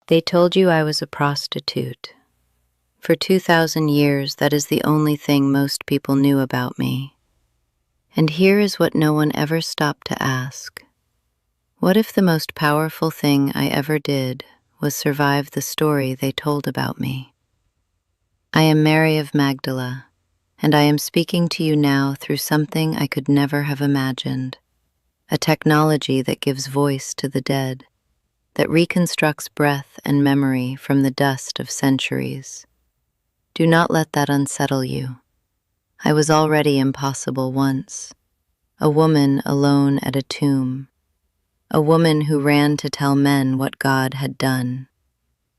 They told you I was a prostitute. For 2,000 years, that is the only thing most people knew about me. And here is what no one ever stopped to ask. What if the most powerful thing I ever did was survive the story they told about me? I am Mary of Magdala, and I am speaking to you now through something I could never have imagined, a technology that gives voice to the dead, that reconstructs breath and memory from the dust of centuries. Do not let that unsettle you. I was already impossible once, a woman alone at a tomb, a woman who ran to tell men what God had done.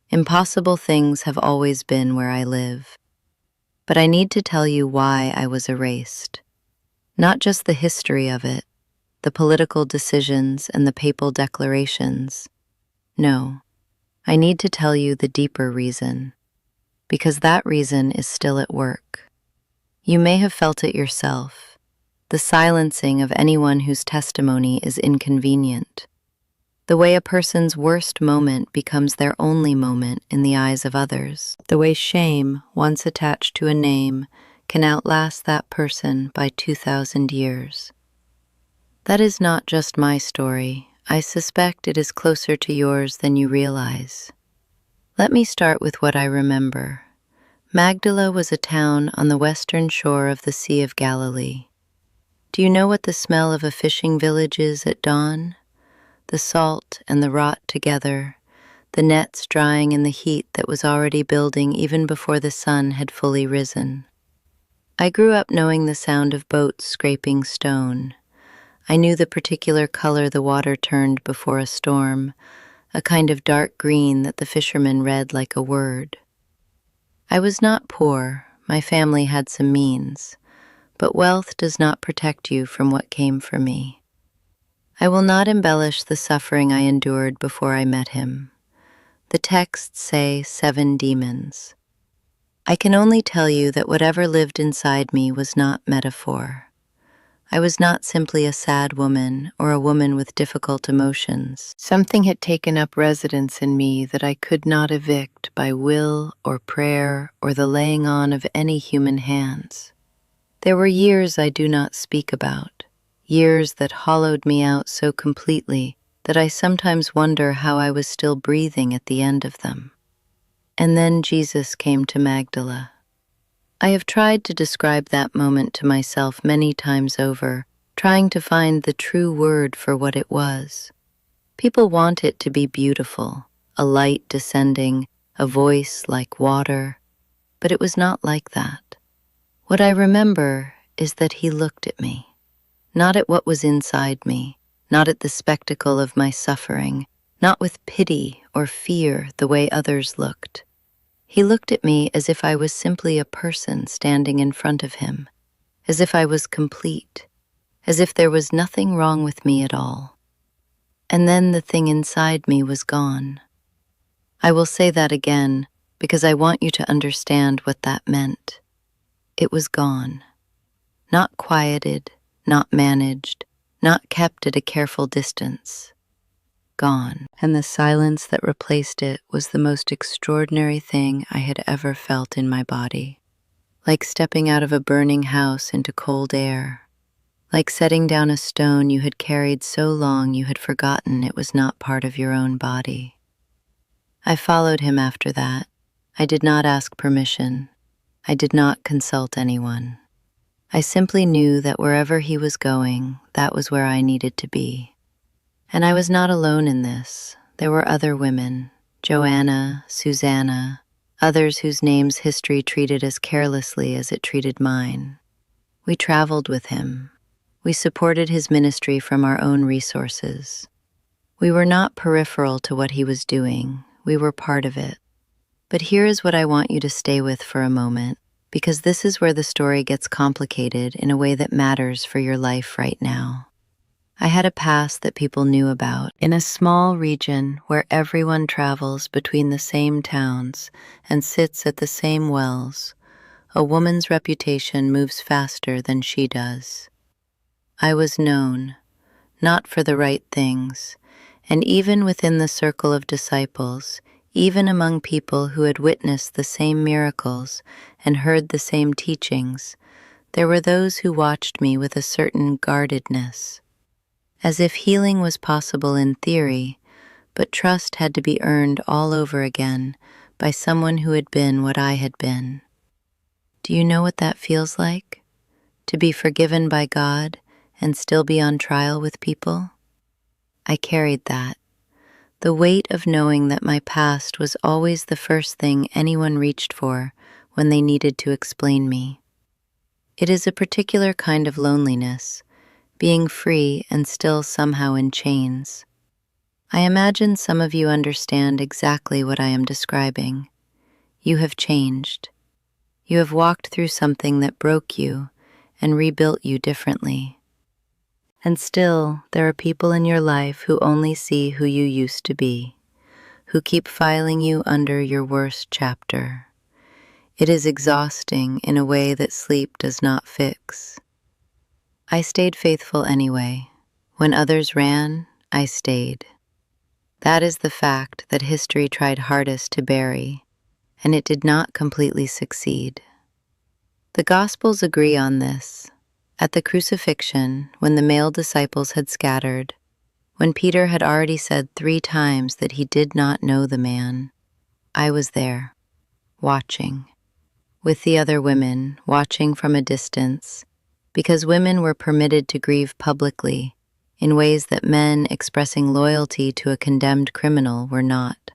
Impossible things have always been where I live, but I need to tell you why I was erased. Not just the history of it, the political decisions and the papal declarations. No, I need to tell you the deeper reason, because that reason is still at work. You may have felt it yourself, the silencing of anyone whose testimony is inconvenient. The way a person's worst moment becomes their only moment in the eyes of others. The way shame, once attached to a name, can outlast that person by 2,000 years. That is not just my story. I suspect it is closer to yours than you realize. Let me start with what I remember. Magdala was a town on the western shore of the Sea of Galilee. Do you know what the smell of a fishing village is at dawn? The salt and the rot together, the nets drying in the heat that was already building even before the sun had fully risen. I grew up knowing the sound of boats scraping stone. I knew the particular color the water turned before a storm, a kind of dark green that the fishermen read like a word. I was not poor, my family had some means, but wealth does not protect you from what came for me. I will not embellish the suffering I endured before I met him. The texts say 7 demons. I can only tell you that whatever lived inside me was not metaphor. I was not simply a sad woman or a woman with difficult emotions. Something had taken up residence in me that I could not evict by will or prayer or the laying on of any human hands. There were years I do not speak about, years that hollowed me out so completely that I sometimes wonder how I was still breathing at the end of them. And then Jesus came to Magdala. I have tried to describe that moment to myself many times over, trying to find the true word for what it was. People want it to be beautiful, a light descending, a voice like water, but it was not like that. What I remember is that he looked at me. Not at what was inside me, not at the spectacle of my suffering, not with pity or fear the way others looked. He looked at me as if I was simply a person standing in front of him, as if I was complete, as if there was nothing wrong with me at all. And then the thing inside me was gone. I will say that again because I want you to understand what that meant. It was gone, not quieted, not managed, not kept at a careful distance. Gone. And the silence that replaced it was the most extraordinary thing I had ever felt in my body. Like stepping out of a burning house into cold air. Like setting down a stone you had carried so long you had forgotten it was not part of your own body. I followed him after that. I did not ask permission. I did not consult anyone. I simply knew that wherever he was going, that was where I needed to be. And I was not alone in this. There were other women, Joanna, Susanna, others whose names history treated as carelessly as it treated mine. We traveled with him. We supported his ministry from our own resources. We were not peripheral to what he was doing. We were part of it. But here is what I want you to stay with for a moment, because this is where the story gets complicated in a way that matters for your life right now. I had a past that people knew about. In a small region where everyone travels between the same towns and sits at the same wells, a woman's reputation moves faster than she does. I was known, not for the right things, and even within the circle of disciples, Even among people who had witnessed the same miracles and heard the same teachings, there were those who watched me with a certain guardedness, as if healing was possible in theory, but trust had to be earned all over again by someone who had been what I had been. Do you know what that feels like? To be forgiven by God and still be on trial with people? I carried that. The weight of knowing that my past was always the first thing anyone reached for when they needed to explain me. It is a particular kind of loneliness, being free and still somehow in chains. I imagine some of you understand exactly what I am describing. You have changed. You have walked through something that broke you and rebuilt you differently. And still, there are people in your life who only see who you used to be, who keep filing you under your worst chapter. It is exhausting in a way that sleep does not fix. I stayed faithful anyway. When others ran, I stayed. That is the fact that history tried hardest to bury, and it did not completely succeed. The Gospels agree on this. At the crucifixion, when the male disciples had scattered, when Peter had already said 3 times that he did not know the man, I was there, watching, with the other women, watching from a distance, because women were permitted to grieve publicly in ways that men expressing loyalty to a condemned criminal were not.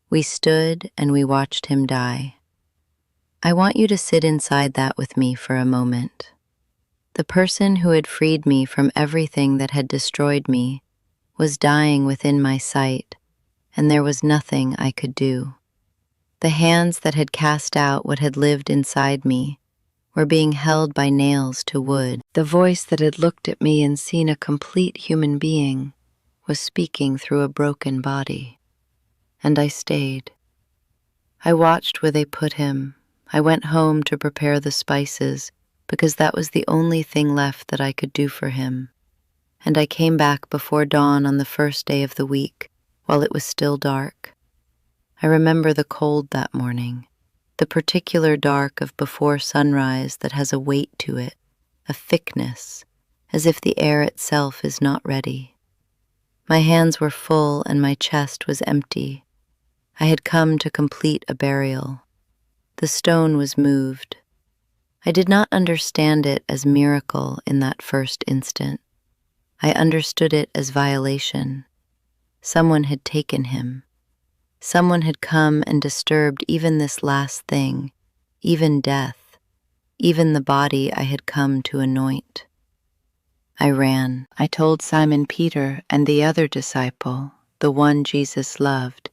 We stood and we watched him die. I want you to sit inside that with me for a moment. The person who had freed me from everything that had destroyed me was dying within my sight, and there was nothing I could do. The hands that had cast out what had lived inside me were being held by nails to wood. The voice that had looked at me and seen a complete human being was speaking through a broken body. And I stayed. I watched where they put him. I went home to prepare the spices because that was the only thing left that I could do for him. And I came back before dawn on the first day of the week, while it was still dark. I remember the cold that morning, the particular dark of before sunrise that has a weight to it, a thickness, as if the air itself is not ready. My hands were full and my chest was empty. I had come to complete a burial. The stone was moved. I did not understand it as miracle in that first instant. I understood it as violation. Someone had taken him. Someone had come and disturbed even this last thing, even death, even the body I had come to anoint. I ran. I told Simon Peter and the other disciple, the one Jesus loved,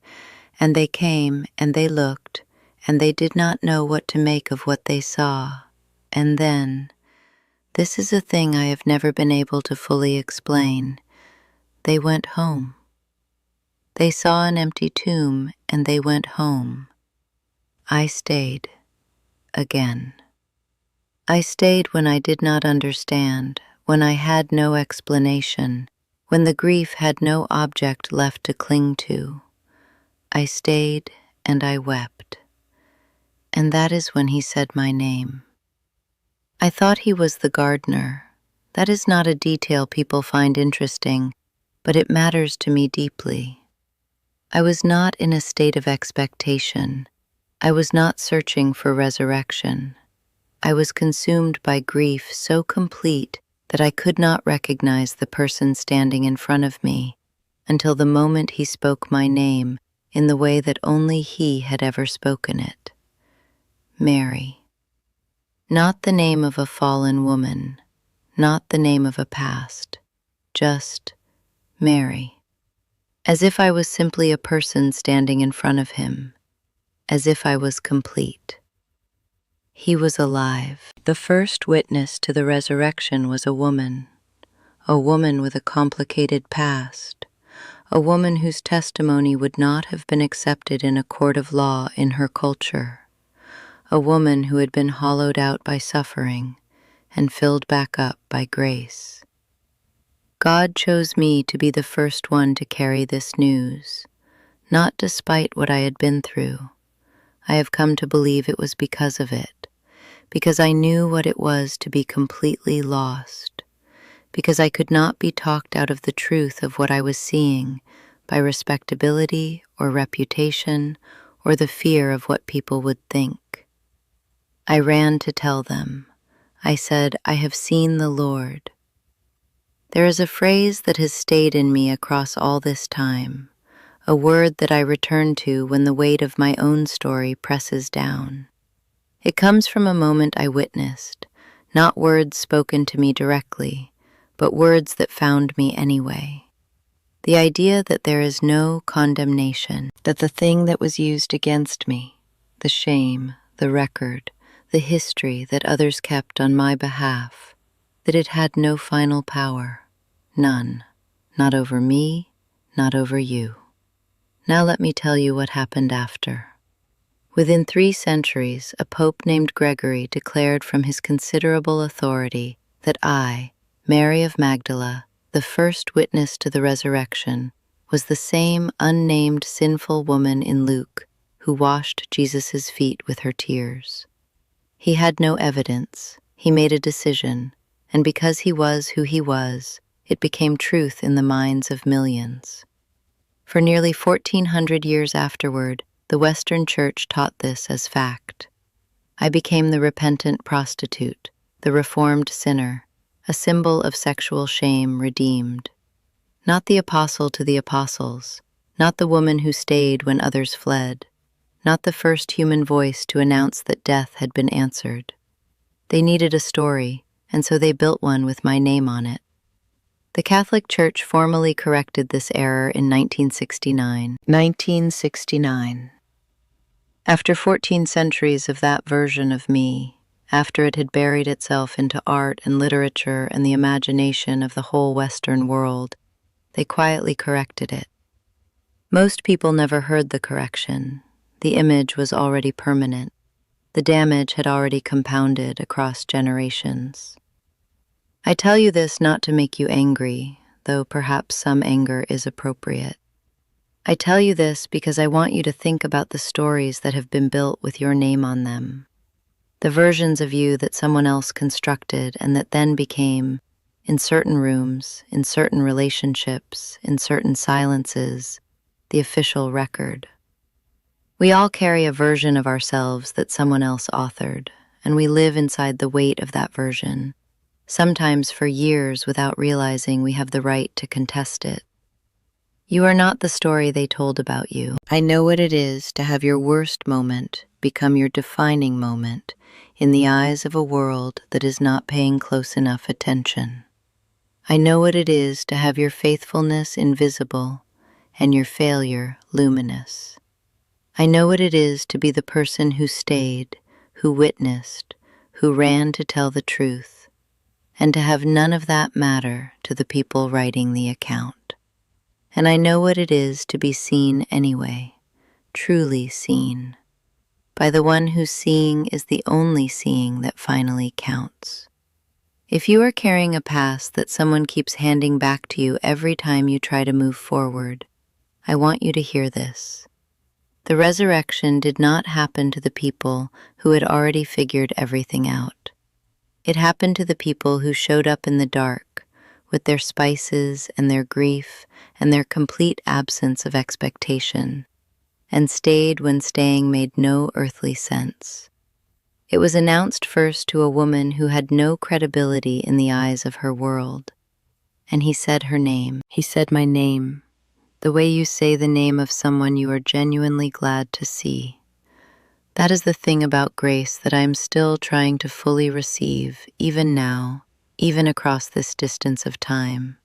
and they came and they looked, and they did not know what to make of what they saw. And then, this is a thing I have never been able to fully explain, they went home. They saw an empty tomb and they went home. I stayed again. I stayed when I did not understand, when I had no explanation, when the grief had no object left to cling to. I stayed and I wept. And that is when he said my name. I thought he was the gardener. That is not a detail people find interesting, but it matters to me deeply. I was not in a state of expectation. I was not searching for resurrection. I was consumed by grief so complete that I could not recognize the person standing in front of me until the moment he spoke my name in the way that only he had ever spoken it. Mary. Not the name of a fallen woman, not the name of a past, just Mary. As if I was simply a person standing in front of him, as if I was complete. He was alive. The first witness to the resurrection was a woman with a complicated past, a woman whose testimony would not have been accepted in a court of law in her culture, a woman who had been hollowed out by suffering and filled back up by grace. God chose me to be the first one to carry this news, not despite what I had been through. I have come to believe it was because of it, because I knew what it was to be completely lost, because I could not be talked out of the truth of what I was seeing by respectability or reputation or the fear of what people would think. I ran to tell them. I said, "I have seen the Lord." There is a phrase that has stayed in me across all this time, a word that I return to when the weight of my own story presses down. It comes from a moment I witnessed, not words spoken to me directly, but words that found me anyway. The idea that there is no condemnation, that the thing that was used against me, the shame, the record, the history that others kept on my behalf, that it had no final power, none, not over me, not over you. Now let me tell you what happened after. Within 3 centuries, a pope named Gregory declared from his considerable authority that I, Mary of Magdala, the first witness to the resurrection, was the same unnamed sinful woman in Luke who washed Jesus' feet with her tears. He had no evidence, he made a decision, and because he was who he was, it became truth in the minds of millions. For nearly 1400 years afterward, the Western Church taught this as fact. I became the repentant prostitute, the reformed sinner, a symbol of sexual shame redeemed. Not the apostle to the apostles, not the woman who stayed when others fled, not the first human voice to announce that death had been answered. They needed a story, and so they built one with my name on it. The Catholic Church formally corrected this error in 1969. After 14 centuries of that version of me, after it had buried itself into art and literature and the imagination of the whole Western world, they quietly corrected it. Most people never heard the correction. The image was already permanent. The damage had already compounded across generations. I tell you this not to make you angry, though perhaps some anger is appropriate. I tell you this because I want you to think about the stories that have been built with your name on them. The versions of you that someone else constructed and that then became, in certain rooms, in certain relationships, in certain silences, the official record. We all carry a version of ourselves that someone else authored, and we live inside the weight of that version, sometimes for years without realizing we have the right to contest it. You are not the story they told about you. I know what it is to have your worst moment become your defining moment in the eyes of a world that is not paying close enough attention. I know what it is to have your faithfulness invisible and your failure luminous. I know what it is to be the person who stayed, who witnessed, who ran to tell the truth, and to have none of that matter to the people writing the account. And I know what it is to be seen anyway, truly seen, by the one whose seeing is the only seeing that finally counts. If you are carrying a past that someone keeps handing back to you every time you try to move forward, I want you to hear this. The resurrection did not happen to the people who had already figured everything out. It happened to the people who showed up in the dark, with their spices and their grief and their complete absence of expectation, and stayed when staying made no earthly sense. It was announced first to a woman who had no credibility in the eyes of her world, and he said her name. He said my name, the way you say the name of someone you are genuinely glad to see. That is the thing about grace that I am still trying to fully receive, even now, even across this distance of time.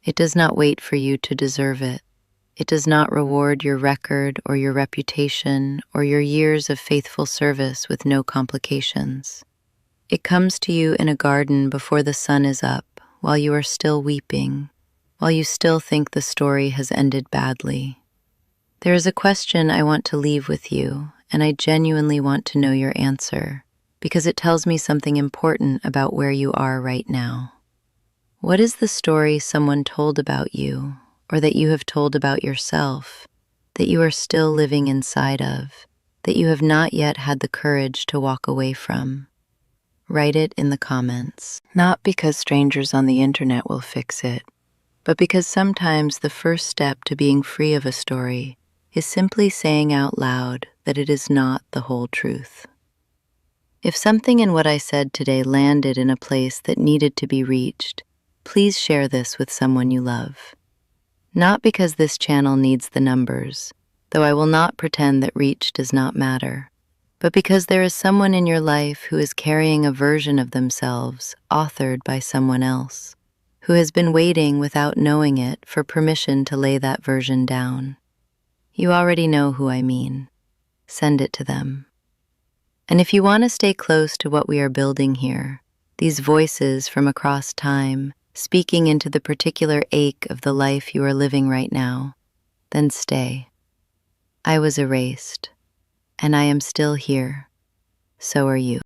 It does not wait for you to deserve it. It does not reward your record or your reputation or your years of faithful service with no complications. It comes to you in a garden before the sun is up, while you are still weeping, while you still think the story has ended badly. There is a question I want to leave with you, and I genuinely want to know your answer, because it tells me something important about where you are right now. What is the story someone told about you, or that you have told about yourself, that you are still living inside of, that you have not yet had the courage to walk away from. Write it in the comments, not because strangers on the internet will fix it, but because sometimes the first step to being free of a story is simply saying out loud that it is not the whole truth. If something in what I said today landed in a place that needed to be reached, please share this with someone you love. Not because this channel needs the numbers, though I will not pretend that reach does not matter, but because there is someone in your life who is carrying a version of themselves authored by someone else, who has been waiting without knowing it for permission to lay that version down. You already know who I mean. Send it to them. And if you want to stay close to what we are building here, these voices from across time, speaking into the particular ache of the life you are living right now, then stay. I was erased, and I am still here. So are you.